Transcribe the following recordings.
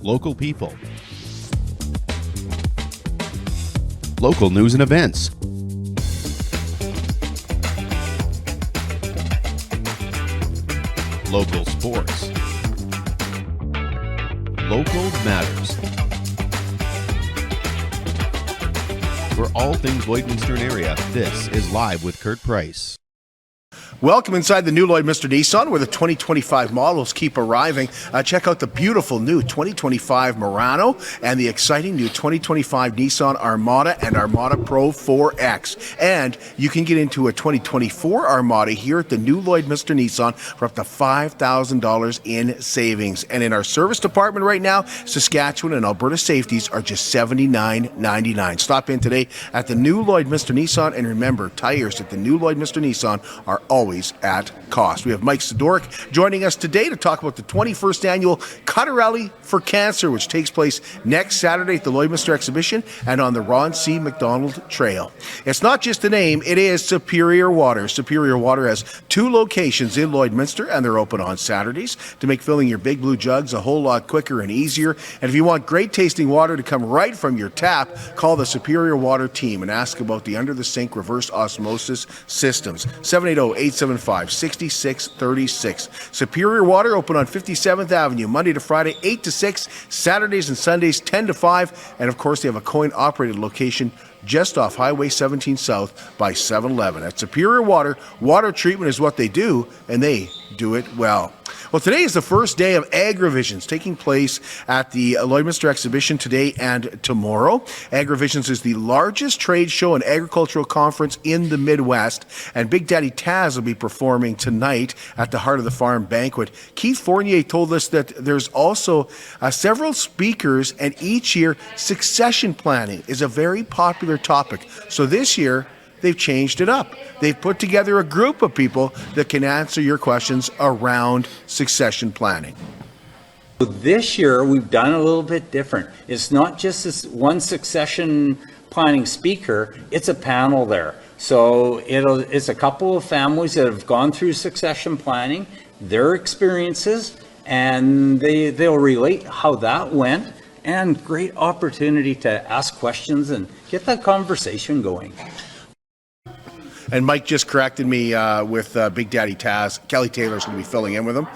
local people, local news and events, local sports, local matters. For all things Lloydminster area, this is Live with Kurt Price. Welcome inside the new Lloydminster Nissan, where the 2025 models keep arriving. Check out the beautiful new 2025 Murano and the exciting new 2025 Nissan Armada and Armada Pro 4X. And you can get into a 2024 Armada here at the new Lloydminster Nissan for up to $5,000 in savings. And in our service department right now, Saskatchewan and Alberta safeties are just $79.99. Stop in today at the new Lloydminster Nissan, and remember, tires at the new Lloydminster Nissan are always at cost. We have Mike Sidoryk joining us today to talk about the 21st annual Cutter Rally for Cancer, which takes place next Saturday at the Lloydminster Exhibition and on the Ron C. McDonald Trail. It's not just a name, it is Superior Water. Superior Water has 2 locations in Lloydminster, and they're open on Saturdays to make filling your big blue jugs a whole lot quicker and easier. And if you want great tasting water to come right from your tap, call the Superior Water team and ask about the under-the-sink reverse osmosis systems. 780-875-6636. Superior Water, open on 57th Avenue, Monday to Friday, 8 to 6, Saturdays and Sundays, 10 to 5. And of course, they have a coin-operated location just off Highway 17 South by 7-Eleven. At Superior Water, water treatment is what they do, and they do it well. Well, today is the first day of Agrivisions taking place at the Lloydminster Exhibition today and tomorrow. Agrivisions is the largest trade show and agricultural conference in the Midwest, and Big Daddy Taz will be performing tonight at the Heart of the Farm banquet. Keith Fournier told us that there's also several speakers, and each year succession planning is a very popular topic. So this year, they've changed it up. They've put together a group of people that can answer your questions around succession planning. This year, we've done a little bit different. It's not just this one succession planning speaker, it's a panel there. So it's a couple of families that have gone through succession planning, their experiences, and they'll relate how that went, and great opportunity to ask questions and get that conversation going. And Mike just corrected me with Big Daddy Taz. Kelly Taylor's going to be filling in with him.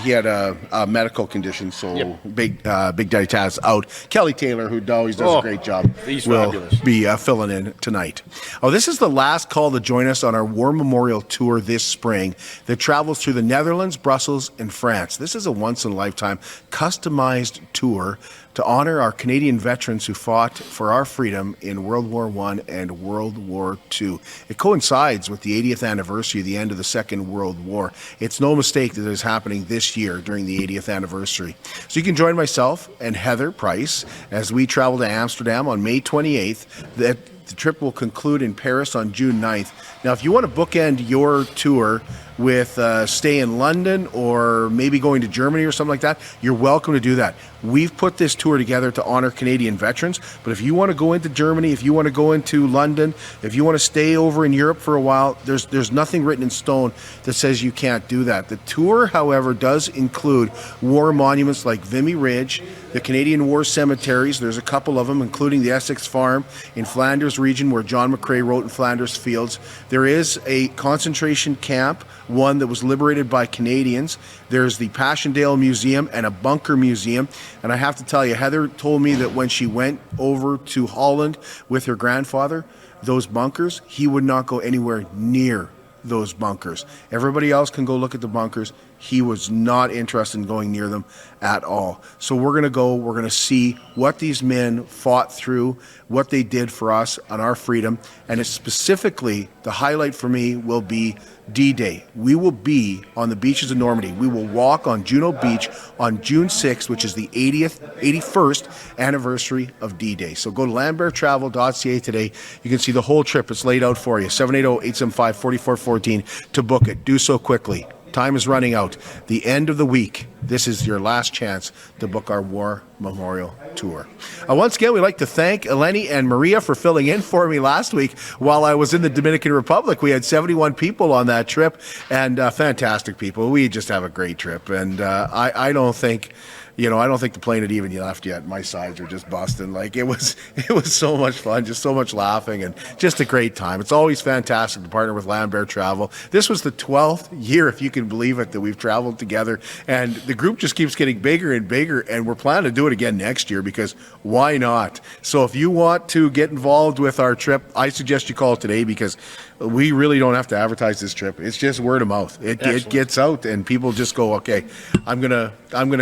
He had a medical condition, so yep. Big Daddy Taz out. Kelly Taylor, who always does a great job, will fabulous. Be filling in tonight. Oh, this is the last call to join us on our War Memorial Tour this spring that travels through the Netherlands, Brussels, and France. This is a once-in-a-lifetime customized tour to honor our Canadian veterans who fought for our freedom in World War I and World War II. It coincides with the 80th anniversary of the end of the Second World War. It's no mistake that it is happening this year during the 80th anniversary. So you can join myself and Heather Price as we travel to Amsterdam on May 28th. The trip will conclude in Paris on June 9th. Now, if you want to bookend your tour with stay in London or maybe going to Germany or something like that, you're welcome to do that. We've put this tour together to honor Canadian veterans, but if you want to go into Germany, if you want to go into London, if you want to stay over in Europe for a while, there's nothing written in stone that says you can't do that. The tour, however, does include war monuments like Vimy Ridge, the Canadian War cemeteries. There's a couple of them, including the Essex Farm in Flanders region where John McCrae wrote in Flanders Fields. There is a concentration camp, one that was liberated by Canadians. There's the Passchendaele Museum and a bunker museum. And I have to tell you, Heather told me that when she went over to Holland with her grandfather, those bunkers, he would not go anywhere near those bunkers. Everybody else can go look at the bunkers. He was not interested in going near them at all. So we're going to go, we're going to see what these men fought through, what they did for us on our freedom. And it's specifically, the highlight for me will be D-Day. We will be on the beaches of Normandy. We will walk on Juno Beach on June 6th, which is the 81st anniversary of D-Day. So go to lamberttravel.ca today. You can see the whole trip. It's laid out for you. 780-875-4414 to book it. Do so quickly. Time is running out. The end of the week. This is your last chance to book our War Memorial Tour. Once again, we'd like to thank Eleni and Maria for filling in for me last week while I was in the Dominican Republic. We had 71 people on that trip, and fantastic people. We just have a great trip, and I don't think I don't think the plane had even left yet. My sides are just busting. Like, it was so much fun, just so much laughing, and just a great time. It's always fantastic to partner with Lambert Travel. This was the 12th year, if you can believe it, that we've traveled together, and the group just keeps getting bigger and bigger, and we're planning to do it again next year, because why not? So if you want to get involved with our trip, I suggest you call today, because we really don't have to advertise this trip. It's just word of mouth. It gets out, and people just go, okay, I'm gonna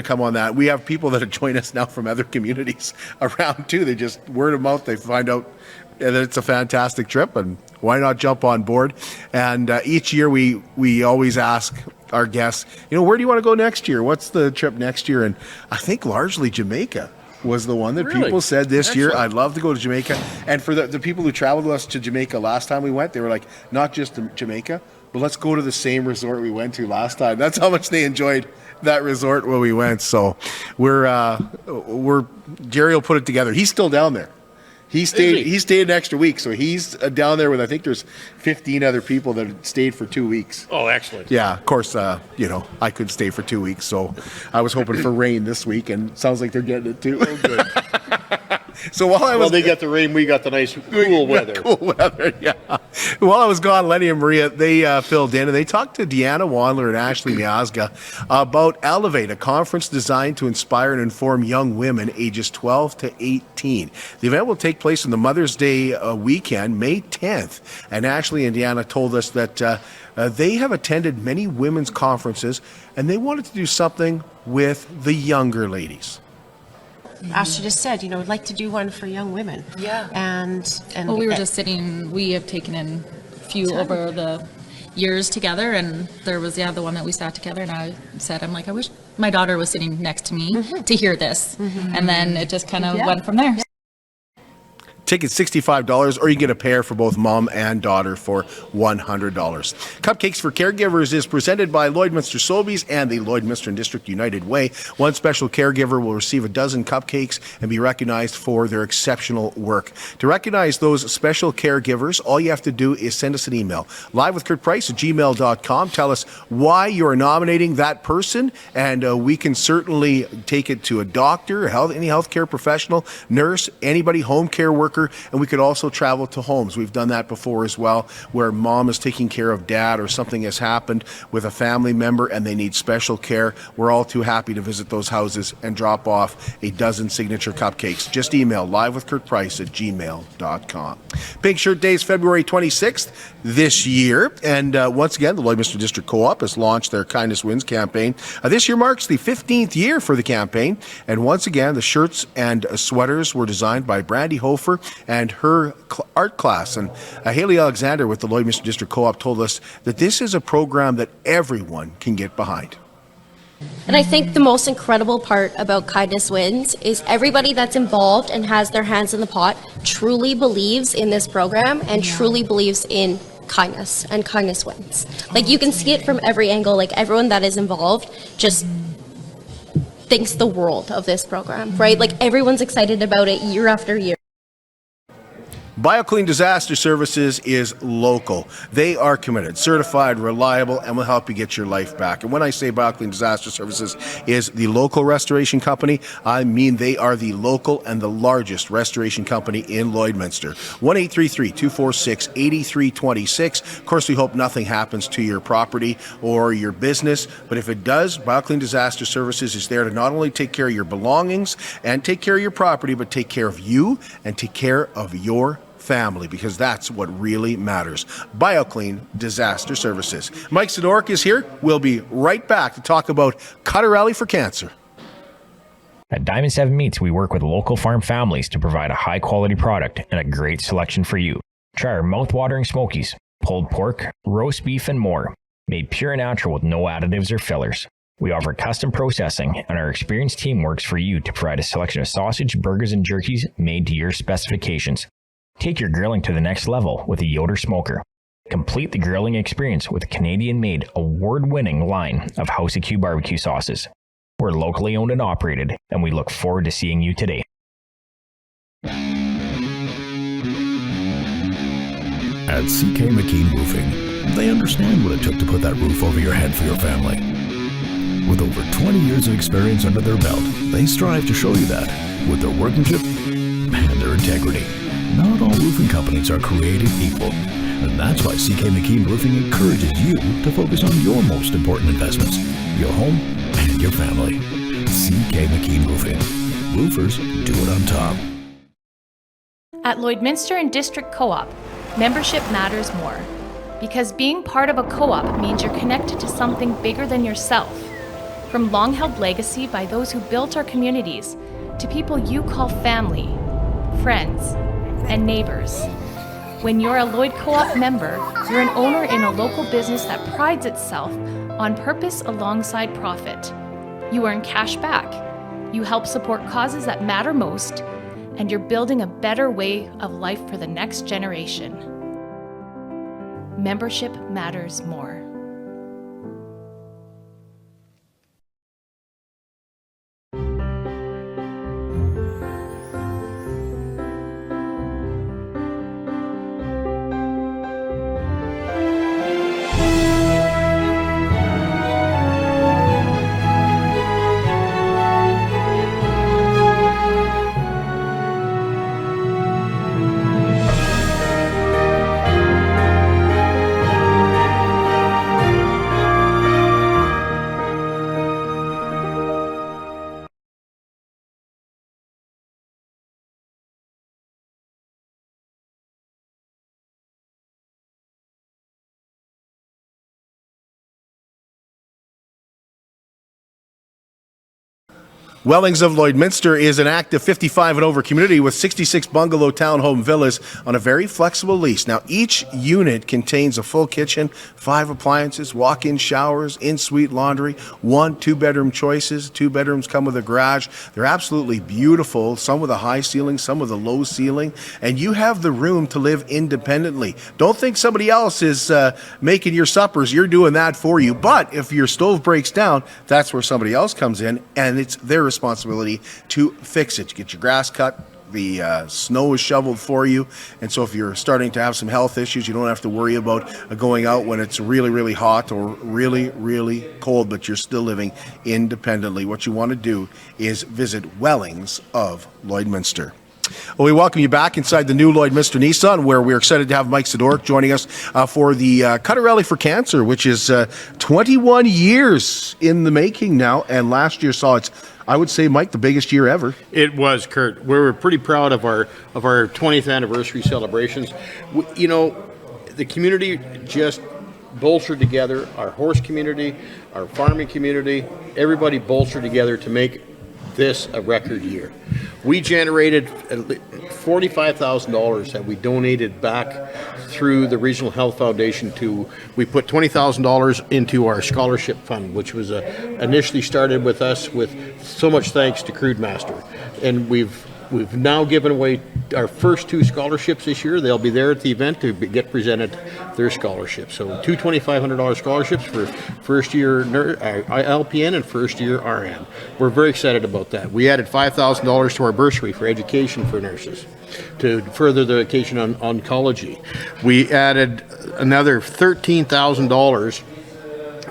come on that. We have people that have joined us now from other communities around too. They just word of mouth. They find out that it's a fantastic trip, and why not jump on board? And each year we always ask our guests, where do you want to go next year? What's the trip next year? And I think largely Jamaica was the one that people said this year, I'd love to go to Jamaica. And for the people who traveled with us to Jamaica last time we went, they were like, not just to Jamaica, but let's go to the same resort we went to last time. That's how much they enjoyed that resort when we went. So Jerry will put it together. He's still down there. He stayed an extra week, so he's down there with, I think there's 15 other people that stayed for 2 weeks. Oh, excellent. Yeah, of course, I could stay for 2 weeks, so I was hoping for rain this week, and sounds like they're getting it too. Oh, good. So while they got the rain, we got the nice cool weather. Cool weather, yeah. While I was gone, Lenny and Maria, they filled in, and they talked to Deanna Wandler and Ashley Miazga about Elevate, a conference designed to inspire and inform young women ages 12 to 18. The event will take place on the Mother's Day weekend, May 10th. And Ashley and Deanna told us that they have attended many women's conferences, and they wanted to do something with the younger ladies. Ashley just said, I'd like to do one for young women. Yeah. And well, we were just sitting, we have taken in a few over the years together, and there was, the one that we sat together, and I said, I'm like, I wish my daughter was sitting next to me to hear this. And then it just kind of went from there. Tickets $65, or you get a pair for both mom and daughter for $100. Cupcakes for Caregivers is presented by Lloydminster Sobeys and the Lloydminster District United Way. One special caregiver will receive a dozen cupcakes and be recognized for their exceptional work. To recognize those special caregivers, all you have to do is send us an email, livewithkurtprice@gmail.com. Tell us why you're nominating that person, and we can certainly take it to a doctor, any healthcare professional, nurse, anybody, home care worker, and we could also travel to homes. We've done that before as well, where mom is taking care of dad, or something has happened with a family member and they need special care. We're all too happy to visit those houses and drop off a dozen signature cupcakes. Just email livewithkurtprice@gmail.com. Pink Shirt Day is February 26th this year, and once again, the Lloydminster District Co-op has launched their Kindness Wins campaign. This year marks the 15th year for the campaign, and once again, the shirts and sweaters were designed by Brandy Hofer and her art class. And Haley Alexander with the Lloydminster District Co-op told us that this is a program that everyone can get behind. And I think the most incredible part about Kindness Wins is everybody that's involved and has their hands in the pot truly believes in this program and truly believes in kindness, and Kindness Wins. Like, you can see it from every angle. Like, everyone that is involved just thinks the world of this program, right? Like, everyone's excited about it year after year. BioClean Disaster Services is local. They are committed, certified, reliable, and will help you get your life back. And when I say BioClean Disaster Services is the local restoration company, I mean they are the local and the largest restoration company in Lloydminster. 1-833-246-8326. Of course, we hope nothing happens to your property or your business, but if it does, BioClean Disaster Services is there to not only take care of your belongings and take care of your property, but take care of you and take care of your family, because that's what really matters. BioClean Disaster Services. Mike Sidoryk is here. We'll be right back to talk about Cutter for cancer. At Diamond 7 Meats, we work with local farm families to provide a high-quality product and a great selection for you. Try our mouth-watering smokies, pulled pork, roast beef, and more. Made pure and natural with no additives or fillers. We offer custom processing, and our experienced team works for you to provide a selection of sausage, burgers, and jerkies made to your specifications. Take your grilling to the next level with a Yoder smoker. Complete the grilling experience with a Canadian-made, award-winning line of House of Q barbecue sauces. We're locally owned and operated, and we look forward to seeing you today. At CK McKean Roofing, they understand what it took to put that roof over your head for your family. With over 20 years of experience under their belt, they strive to show you that with their workmanship and their integrity. Not all roofing companies are created equal, and that's why CK McKean Roofing encourages you to focus on your most important investments, your home and your family. CK McKean Roofing. Roofers do it on top. At Lloydminster and District Co-op, membership matters more. Because being part of a co-op means you're connected to something bigger than yourself. From long-held legacy by those who built our communities, to people you call family, friends, and neighbors. When you're a Lloyd Co-op member, you're an owner in a local business that prides itself on purpose alongside profit. You earn cash back, you help support causes that matter most, and you're building a better way of life for the next generation. Membership matters more. Wellings of Lloydminster is an active 55 and over community with 66 bungalow townhome villas on a very flexible lease. Now, each unit contains a full kitchen, 5 appliances, walk-in showers, in-suite laundry, 1 2-bedroom choices. 2 bedrooms come with a garage. They're absolutely beautiful, some with a high ceiling, some with a low ceiling, and you have the room to live independently. Don't think somebody else is making your suppers. You're doing that for you. But if your stove breaks down, that's where somebody else comes in, and it's their responsibility to fix it. You get your grass cut, the snow is shoveled for you, and so if you're starting to have some health issues, you don't have to worry about going out when it's really, really hot or really, really cold, but you're still living independently. What you want to do is visit Wellings of Lloydminster. Well, we welcome you back inside the new Lloydminster Nissan, where we're excited to have Mike Sidoryk joining us for the Cutter Rally for Cancer, which is 21 years in the making now, and last year saw its, I would say, Mike, the biggest year ever. It was, Kurt. We were pretty proud of our 20th anniversary celebrations. You know, the community just bolstered together, our horse community, our farming community, everybody bolstered together to make this a record year. We generated $45,000 that we donated back through the Regional Health Foundation we put $20,000 into our scholarship fund, which was initially started with us with so much thanks to Crude Master. And we've now given away our first 2 scholarships this year. They'll be there at the event to get presented their scholarships. So 2 $2,500 scholarships for first year LPN and first year RN. We're very excited about that. We added $5,000 to our bursary for education for nurses to further the education on oncology. We added another $13,000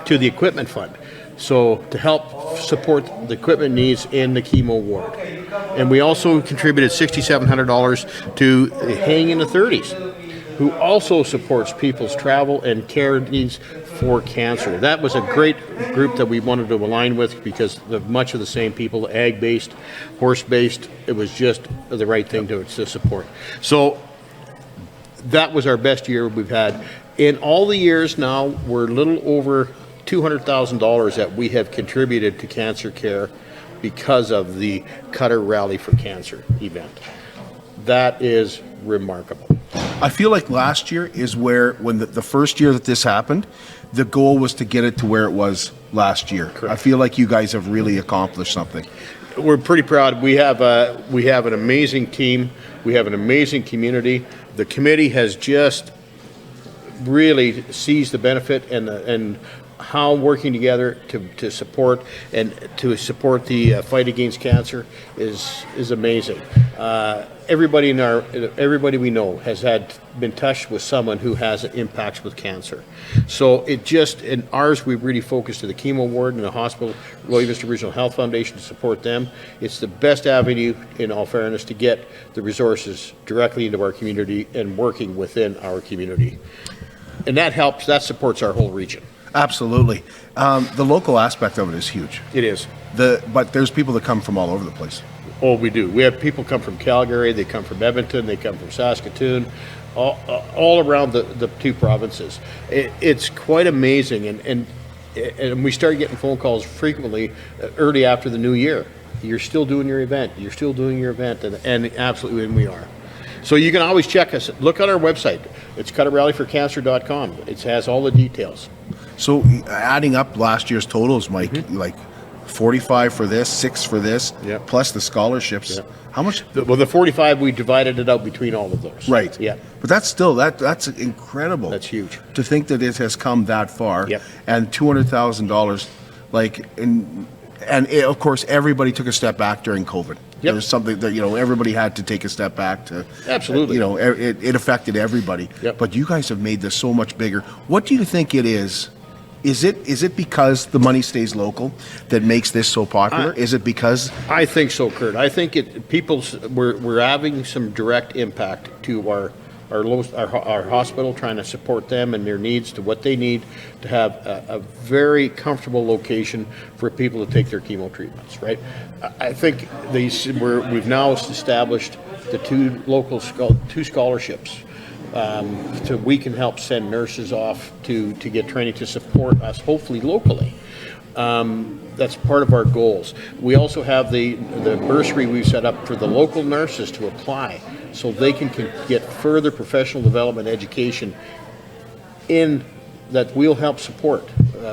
to the equipment fund, so to help support the equipment needs in the chemo ward. And we also contributed $6,700 to Hang in the 30s, who also supports people's travel and care needs for cancer. That was a great group that we wanted to align with because of much of the same people, ag-based, horse-based. It was just the right thing to support. So that was our best year we've had. In all the years now, we're a little over $200,000 that we have contributed to cancer care because of the Cutter Rally for Cancer event. That is remarkable. I feel like last year is where, when the first year that this happened, the goal was to get it to where it was last year. Correct. I feel like you guys have really accomplished something. We're pretty proud. We have an amazing team. We have an amazing community. The committee has just really seized the benefit and how working together to support the fight against cancer is amazing. Everybody we know has been touched with someone who has impacts with cancer. So in ours, we really focused to the chemo ward and the hospital, Lloydminster Regional Health Foundation, to support them. It's the best avenue, in all fairness, to get the resources directly into our community and working within our community. And that supports our whole region. Absolutely. The local aspect of it is huge. It is. But there's people that come from all over the place. Oh, we do. We have people come from Calgary, they come from Edmonton, they come from Saskatoon, all around the two provinces. It's quite amazing, and we start getting phone calls frequently early after the new year. You're still doing your event. You're still doing your event, and absolutely, and we are. So you can always check us. Look on our website. It's cutterrallyforcancer.com. It has all the details. So adding up last year's totals, Mike, like 45 for this, 6 for this, Yep. plus the scholarships. Yep. How much? The 45, we divided it out between all of those. Right. Yeah. But that's still that's incredible. That's huge. To think that it has come that far. Yep. And $200,000, of course everybody took a step back during COVID. There was something that everybody had to take a step back to. Absolutely. It affected everybody. Yep. But you guys have made this so much bigger. What do you think it is? Is it because the money stays local that makes this so popular? Is it because? I think so, Kurt. I think we're having some direct impact to our hospital, trying to support them and their needs to what they need to have a very comfortable location for people to take their chemo treatments. Right. I think we've now established the two scholarships. We can help send nurses off to get training to support us, hopefully locally. That's part of our goals. We also have the bursary we've set up for the local nurses to apply, so they can get further professional development education that we'll help support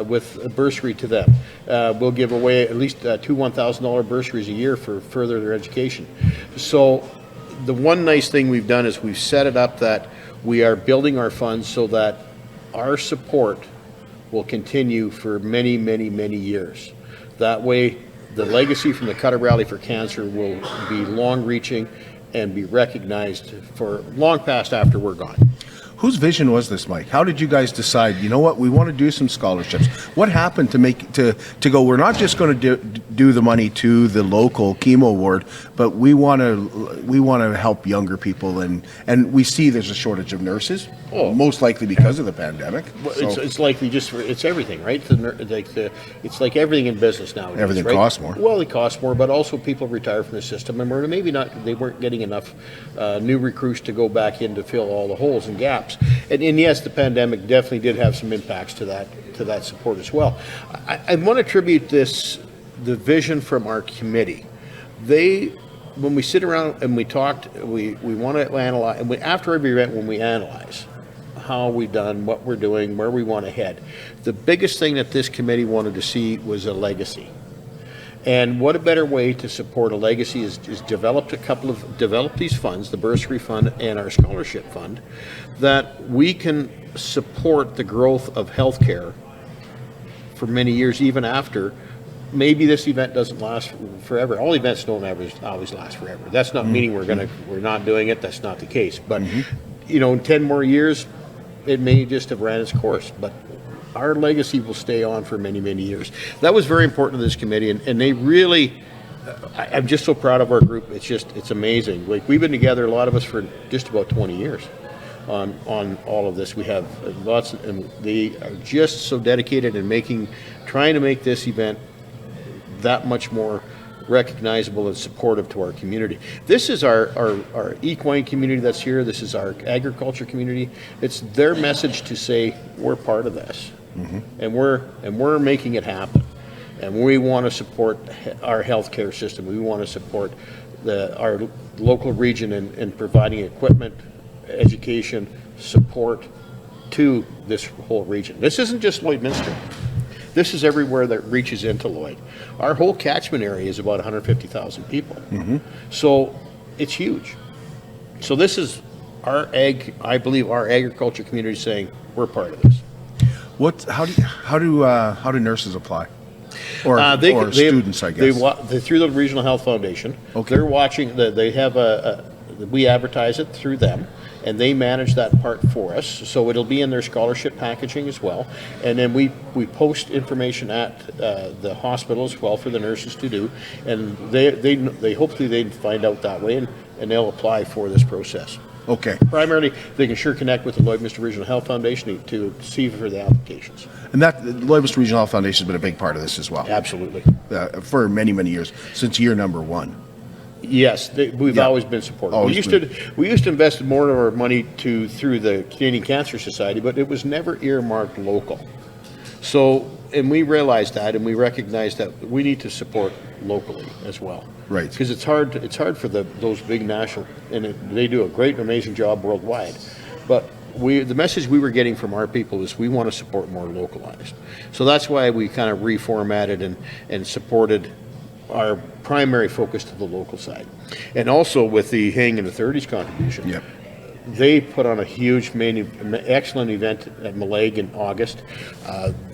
with a bursary to them. We'll give away at least two $1,000 bursaries a year for further their education. So the one nice thing we've done is we've set it up that we are building our funds so that our support will continue for many, many, many years. That way, the legacy from the Cutter Rally for Cancer will be long-reaching and be recognized for long past after we're gone. Whose vision was this, Mike? How did you guys decide, you know what, we want to do some scholarships? What happened to go, we're not just going to do the money to the local chemo ward, but we want to help younger people, and we see there's a shortage of nurses, most likely because of the pandemic. Well, so it's likely it's everything, right? It's like everything in business nowadays. Everything right? costs more. Well, it costs more, but also people retire from the system, and they weren't getting enough new recruits to go back in to fill all the holes and gaps. And yes, the pandemic definitely did have some impacts to that support as well. I want to attribute the vision from our committee. When we sit around and we talked, we want to analyze, and after every event, when we analyze how we've done, what we're doing, where we want to head, the biggest thing that this committee wanted to see was a legacy. And what a better way to support a legacy is develop these funds, the bursary fund and our scholarship fund, that we can support the growth of healthcare for many years, even after. Maybe this event doesn't last forever. All events don't always last forever. That's not meaning we're not doing it. That's not the case. But in 10 more years, it may just have ran its course. But our legacy will stay on for many, many years. That was very important to this committee, and they really, I'm just so proud of our group. It's amazing. Like, we've been together, a lot of us, for just about 20 years on all of this. We have lots, and they are just so dedicated in trying to make this event that much more recognizable and supportive to our community. This is our equine community that's here. This is our agriculture community. It's their message to say we're part of this, and we're making it happen. And we want to support our healthcare system. We want to support our local region in providing equipment, education, support to this whole region. This isn't just Lloydminster. This is everywhere that reaches into Lloyd. Our whole catchment area is about 150,000 people. So it's huge. So this is I believe our agriculture community saying we're part of this. How do nurses apply? Or students, I guess. They through the Regional Health Foundation. Okay. They're watching. They have we advertise it through them, and they manage that part for us. So it'll be in their scholarship packaging as well. And then we post information at the hospital as well for the nurses to do. And they hopefully they find out that way, and they'll apply for this process. Okay. Primarily, they can sure connect with the Lloydminster Regional Health Foundation to see for the applications. And that Lloydminster Regional Health Foundation has been a big part of this as well. Absolutely. For many, many years, since year number 1. Yes, we've always been supportive. We used to invest more of our money through the Canadian Cancer Society, but it was never earmarked local. So, and we realized that, and we recognized that we need to support locally as well. Right. Because it's hard for those big national, and they do a great, amazing job worldwide. But the message we were getting from our people is we want to support more localized. So that's why we kind of reformatted and supported our primary focus to the local side. And also with the Hang in the 30s contribution. Yep. They put on a huge, excellent event at Maleg in August.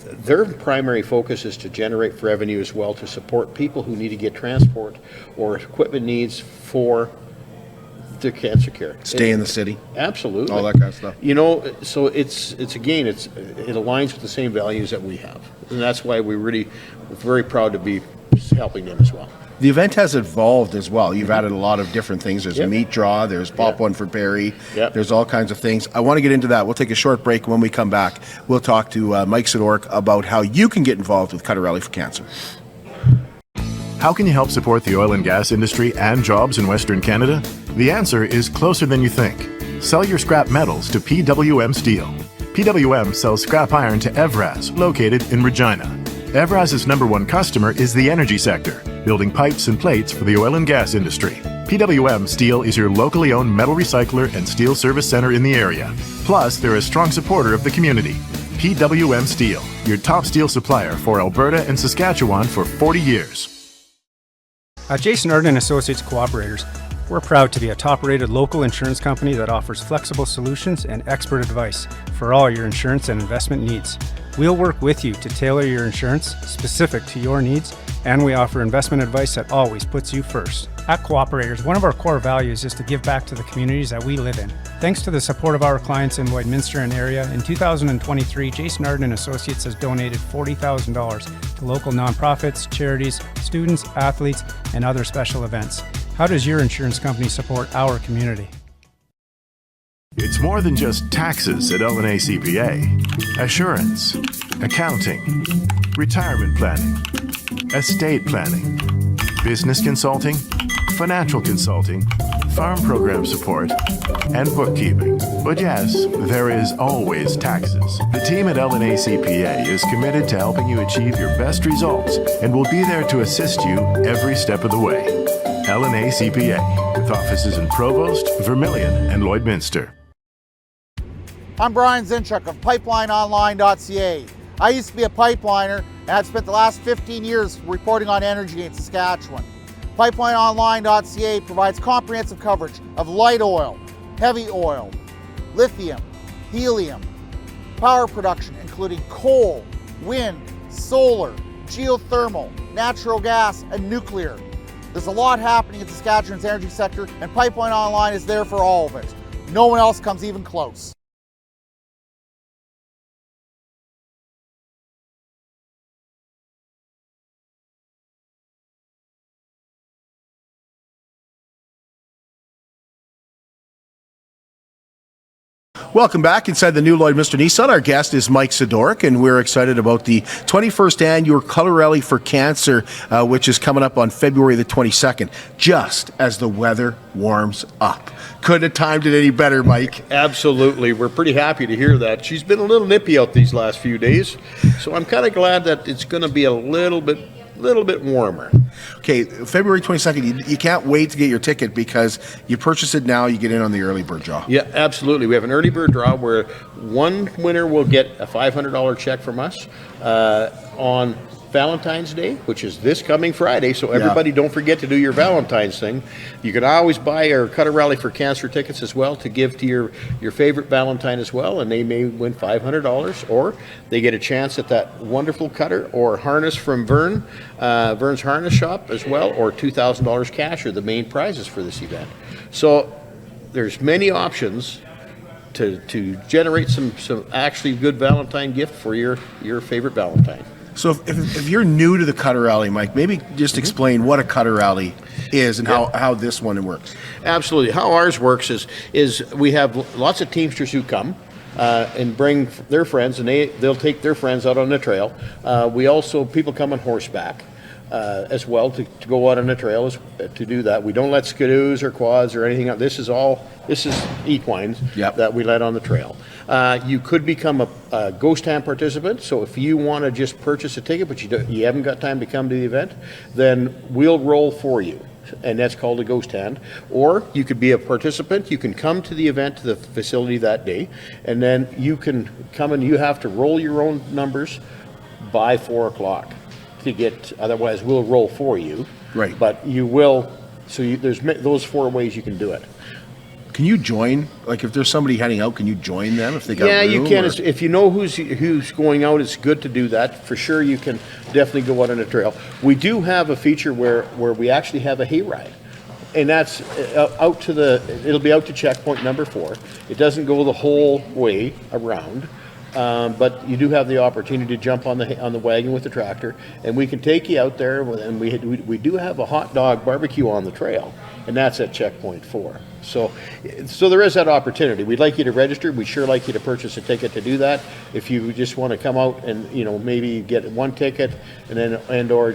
Their primary focus is to generate revenue as well to support people who need to get transport or equipment needs for their cancer care. Stay in the city. Absolutely. All that kind of stuff. You know, so it aligns with the same values that we have. And that's why we're very proud to be helping them as well. The event has evolved as well. You've added a lot of different things. There's a meat draw, there's Pop One for Perry, there's all kinds of things. I want to get into that. We'll take a short break. When we come back, we'll talk to Mike Sidoryk about how you can get involved with Cutter Rally for Cancer. How can you help support the oil and gas industry and jobs in Western Canada? The answer is closer than you think. Sell your scrap metals to PWM Steel. PWM sells scrap iron to Evraz, located in Regina. Evraz's #1 customer is the energy sector, building pipes and plates for the oil and gas industry. PWM Steel is your locally owned metal recycler and steel service center in the area. Plus, they're a strong supporter of the community. PWM Steel, your top steel supplier for Alberta and Saskatchewan for 40 years. At Jason Arden Associates Cooperators, we're proud to be a top-rated local insurance company that offers flexible solutions and expert advice for all your insurance and investment needs. We'll work with you to tailor your insurance specific to your needs, and we offer investment advice that always puts you first. At Cooperators, one of our core values is to give back to the communities that we live in. Thanks to the support of our clients in Lloydminster and area, in 2023, Jason Arden Associates has donated $40,000 to local nonprofits, charities, students, athletes, and other special events. How does your insurance company support our community? It's more than just taxes at L&A CPA. Assurance, accounting, retirement planning, estate planning, business consulting, financial consulting, farm program support, and bookkeeping. But yes, there is always taxes. The team at L&A CPA is committed to helping you achieve your best results and will be there to assist you every step of the way. L&A CPA, with offices in Provost, Vermilion, and Lloydminster. I'm Brian Zinchuk of PipelineOnline.ca. I used to be a pipeliner, and I've spent the last 15 years reporting on energy in Saskatchewan. PipelineOnline.ca provides comprehensive coverage of light oil, heavy oil, lithium, helium, power production including coal, wind, solar, geothermal, natural gas, and nuclear. There's a lot happening in Saskatchewan's energy sector, and Pipeline Online is there for all of it. No one else comes even close. Welcome back inside the new Lloydminster Nissan. Our guest is Mike Sidoryk, and we're excited about the 21st Annual Cutter Rally for Cancer, which is coming up on February the 22nd, just as the weather warms up. Couldn't have timed it any better, Mike. Absolutely. We're pretty happy to hear that. She's been a little nippy out these last few days, so I'm kind of glad that it's going to be a little bit warmer. Okay, February 22nd, you can't wait to get your ticket because you purchase it now, you get in on the early bird draw. Yeah, absolutely. We have an early bird draw where one winner will get a $500 check from us. on Valentine's Day, which is this coming Friday, so everybody don't forget to do your Valentine's thing. You can always buy our Cutter Rally for Cancer tickets as well to give to your favorite Valentine as well, and they may win $500, or they get a chance at that wonderful cutter or harness from Vern's Harness Shop as well, or $2,000 cash are the main prizes for this event. So there's many options to generate some actually good Valentine gift for your favorite Valentine. So if you're new to the Cutter Rally, Mike, maybe just explain what a Cutter Rally is and how this one works. Absolutely. How ours works is we have lots of Teamsters who come and bring their friends, and they'll take their friends out on the trail. We also, people come on horseback as well to go out on the trail to do that. We don't let skidoos or quads or anything else. This is equines that we let on the trail. You could become a ghost hand participant, so if you want to just purchase a ticket but you haven't got time to come to the event, then we'll roll for you, and that's called a ghost hand. Or you could be a participant. You can come to the event, to the facility that day, and then you can come and you have to roll your own numbers by 4 o'clock to get, otherwise we'll roll for you. Right. But you will, there's those 4 ways you can do it. Can you join? Like, if there's somebody heading out, can you join them if they got room? You can. If you know who's going out, it's good to do that. For sure, you can definitely go out on a trail. We do have a feature where we actually have a hayride, and that's it'll be out to checkpoint number 4. It doesn't go the whole way around. But you do have the opportunity to jump on the wagon with the tractor, and we can take you out there. And we do have a hot dog barbecue on the trail, and that's at checkpoint 4. So there is that opportunity. We'd like you to register. We'd sure like you to purchase a ticket to do that. If you just want to come out and maybe get one ticket or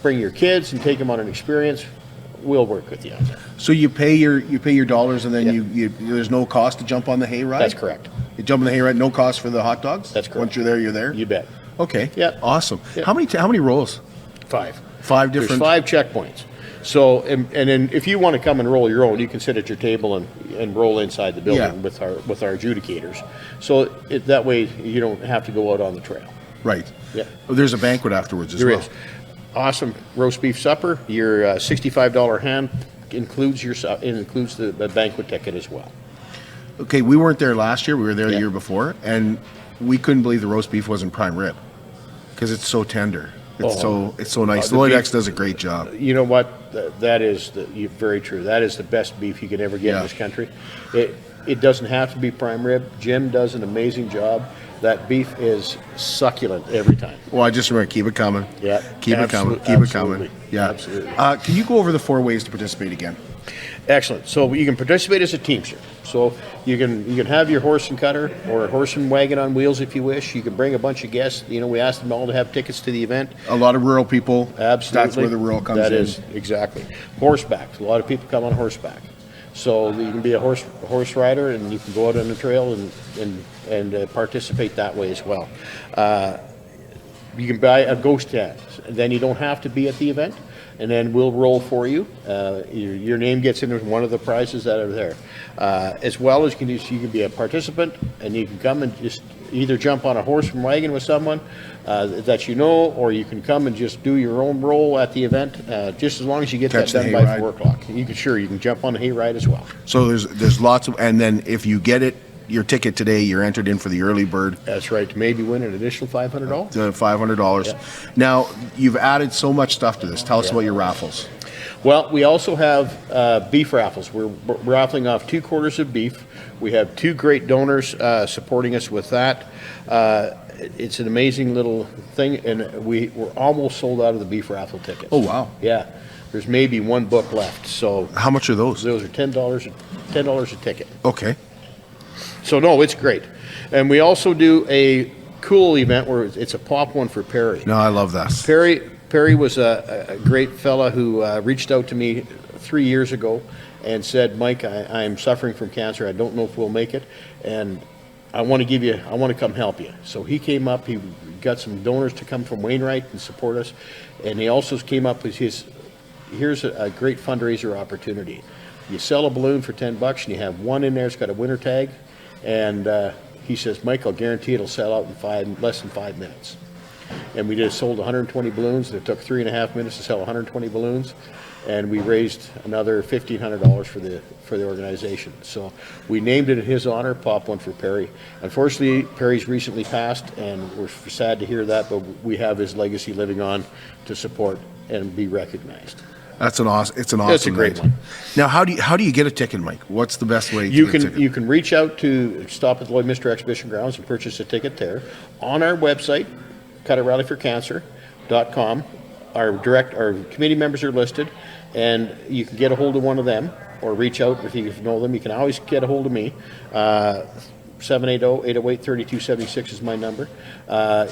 bring your kids and take them on an experience, we'll work with you on that. So you pay your dollars, and then you there's no cost to jump on the hayride? That's correct. You jump on the hayride, no cost for the hot dogs? That's correct. Once you're there, you're there? You bet. Okay. Yeah. Awesome. Yep. How many rolls? 5. 5 different? There's 5 checkpoints. So, and then if you want to come and roll your own, you can sit at your table and roll inside the building with our adjudicators. So that way you don't have to go out on the trail. Right. Yeah. There's a banquet afterwards as well. There is. Awesome roast beef supper. Your $65 hand includes the banquet ticket as well. Okay, we weren't there last year. We were there the year before, and we couldn't believe the roast beef wasn't prime rib because it's so tender. It's so nice. Lloyd X does a great job. You know what? That is very true. That is the best beef you could ever get in this country. It doesn't have to be prime rib. Jim does an amazing job. That beef is succulent every time. Well, I just remember, keep it coming. Yeah. Keep it coming. Keep it coming. Yeah. Absolutely. Can you go over the 4 ways to participate again? Excellent. So you can participate as a Teamster. So you can have your horse and cutter or a horse and wagon on wheels if you wish. You can bring a bunch of guests. We asked them all to have tickets to the event. A lot of rural people. Absolutely. That's where the rural comes in. That is, exactly. Horseback. A lot of people come on horseback. So you can be a horse rider, and you can go out on the trail and participate that way as well. You can buy a ghost tent. Then you don't have to be at the event, and then we'll roll for you. Your name gets into one of the prizes that are there. As well as you can be a participant, and you can come and just either jump on a horse and wagon with someone that you know, or you can come and just do your own roll at the event, just as long as you get that done by 4 o'clock. You can jump on a hayride as well. So there's lots of, and then if you get your ticket today, you're entered in for the early bird. That's right, to maybe win an additional $500. $500. Yeah. Now, you've added so much stuff to this. Tell us about your raffles. Well, we also have beef raffles. We're raffling off 2 quarters of beef. We have 2 great donors supporting us with that. It's an amazing little thing, and we're almost sold out of the beef raffle tickets. Oh, wow. Yeah. There's maybe 1 book left. So how much are those? Those are $10 a ticket. Okay. So no, it's great. And we also do a cool event where it's a pop one for Perry. No, I love that. Perry was a great fella who reached out to me 3 years ago and said, Mike, I'm suffering from cancer. I don't know if we'll make it, and I want to come help you. So he came up. He got some donors to come from Wainwright and support us, and he also came up with here's a great fundraiser opportunity. You sell a balloon for $10, and you have one in there that's got a winner tag, and he says, Mike, I'll guarantee it'll sell out in less than 5 minutes. and we sold 120 balloons. It took 3.5 minutes to sell 120 balloons, and we raised another $1,500 for the organization. So we named it in his honor, Pop One for Perry. Unfortunately, Perry's recently passed, and we're sad to hear that, but we have his legacy living on to support and be recognized. That's an awesome. It's an awesome. It's a great night. one. Now, how do you get a ticket, Mike? What's the best way? You to get a can ticket? you can reach out to stop at the Lloydminster Exhibition Grounds and purchase a ticket there. On our website, CutterRallyForCancer.com, our committee members are listed, and you can get a hold of one of them or reach out if you know them. You can always get a hold of me. 780-808-3276 is my number.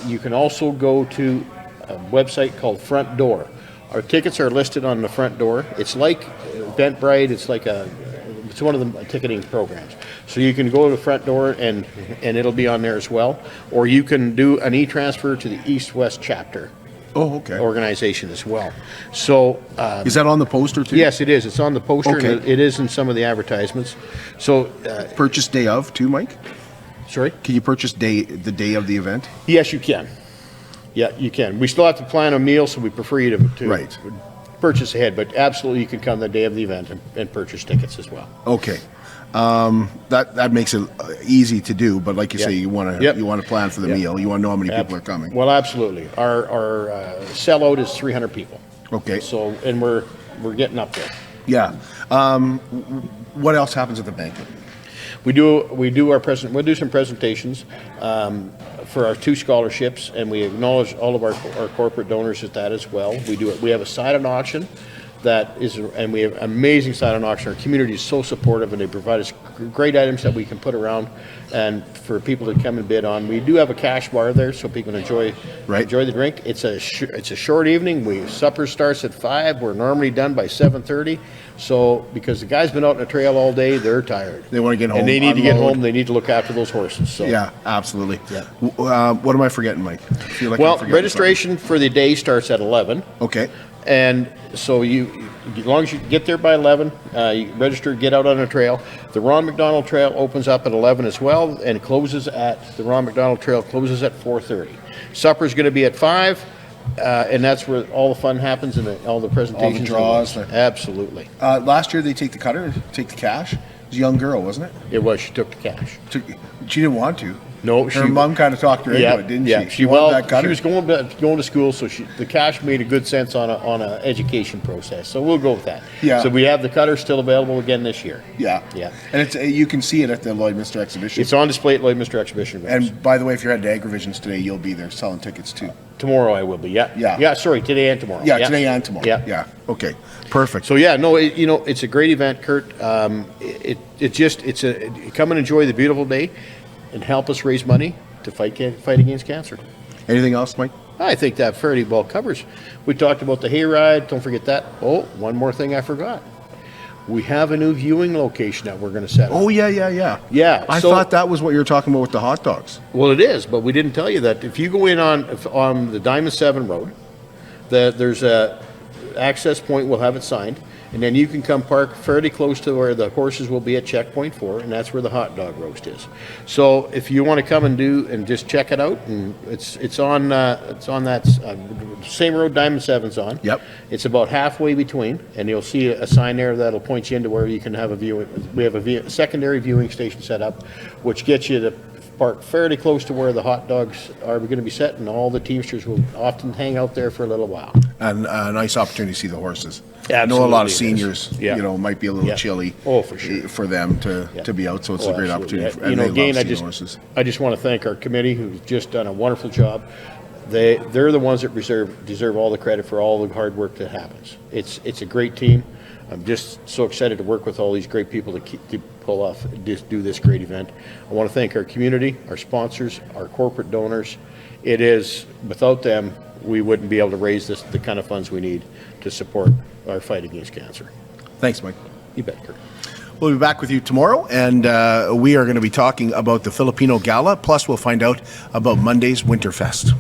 You can also go to a website called Front Door. Our tickets are listed on the front door. It's like Eventbrite. It's one of the ticketing programs. So you can go to the front door and it'll be on there as well. Or you can do an e-transfer to the East-West chapter. Oh, okay. Organization as well. So is that on the poster too? Yes, it is. It's on the poster. Okay. And it is in some of the advertisements. So purchase day of too, Mike? Sorry? Can you purchase the day of the event? Yes, you can. Yeah, you can. We still have to plan a meal, so we prefer you to Right. purchase ahead. But absolutely, you can come the day of the event and purchase tickets as well. Okay. That makes it easy to do, but like you say, you want to plan for the meal. You want to know how many people are coming. Well, absolutely. Our sellout is 300 people. Okay. So, and we're getting up there. Yeah. What else happens at the banquet? We'll do some presentations for our 2 scholarships, and we acknowledge all of our corporate donors at that as well. We have a silent auction. And we have amazing silent auction. Our community is so supportive, and they provide us great items that we can put around and for people to come and bid on. We do have a cash bar there, so people can enjoy the drink. It's a short evening. Supper starts at 5. We're normally done by 7:30. So because the guys been out on the trail all day, they're tired. They want to get home. And they need to get home. They need to look after those horses. So yeah, absolutely. Yeah. What am I forgetting, Mike? I feel like well, I'm forgetting registration for the day starts at 11. Okay. And so as long as you get there by 11, you register, get out on the trail. The Ron McDonald Trail opens up at 11 as well, and the Ron McDonald Trail closes at 4:30. Supper's going to be at 5, and that's where all the fun happens and all the presentations. All the draws. Absolutely. Last year they take the cash. It was a young girl, wasn't it? It was. She took the cash. She didn't want to. No, her mom kind of talked her into it, didn't she? She was going to school, so the cash made a good sense on an education process. So we'll go with that. Yeah. So we have the cutter still available again this year. Yeah. Yeah. And you can see it at the Lloydminster Exhibition. It's on display at Lloydminster Exhibition Grounds. And by the way, if you're at Agrivisions today, you'll be there selling tickets too. Tomorrow I will be. Yeah. Yeah. Yeah. Sorry, today and tomorrow. Yeah, today and tomorrow. Yeah. Yeah. Okay. Perfect. So yeah, no, it's a great event, Kurt. Come and enjoy the beautiful day, and help us raise money to fight against cancer. Anything else, Mike? I think that fairly well covers. We talked about the hayride. Don't forget that. Oh, one more thing I forgot. We have a new viewing location that we're going to set up. Oh, yeah. Yeah. I thought that was what you were talking about with the hot dogs. Well, it is, but we didn't tell you that. If you go in on the Diamond 7 Road, there's a access point. We'll have it signed. And then you can come park fairly close to where the horses will be at checkpoint 4, and that's where the hot dog roast is. So if you want to come and just check it out, and it's on that same road Diamond 7's on. Yep. It's about halfway between, and you'll see a sign there that'll point you into where you can have a view. We have a secondary viewing station set up, which gets you to park fairly close to where the hot dogs are going to be set, and all the Teamsters will often hang out there for a little while. And a nice opportunity to see the horses. Absolutely. I know a lot of seniors, Yeah. might be a little chilly. Oh, for sure. For them to be out, so it's a great Absolutely. opportunity. And they love seeing the horses. I just want to thank our committee, who's just done a wonderful job. They're the ones that deserve all the credit for all the hard work that happens. It's a great team. I'm just so excited to work with all these great people to pull off, do this great event. I want to thank our community, our sponsors, our corporate donors. It is, without them, we wouldn't be able to raise the kind of funds we need to support our fight against cancer. Thanks, Mike. You bet, Kurt. We'll be back with you tomorrow, and we are going to be talking about the Filipino Gala, plus we'll find out about Monday's Winterfest.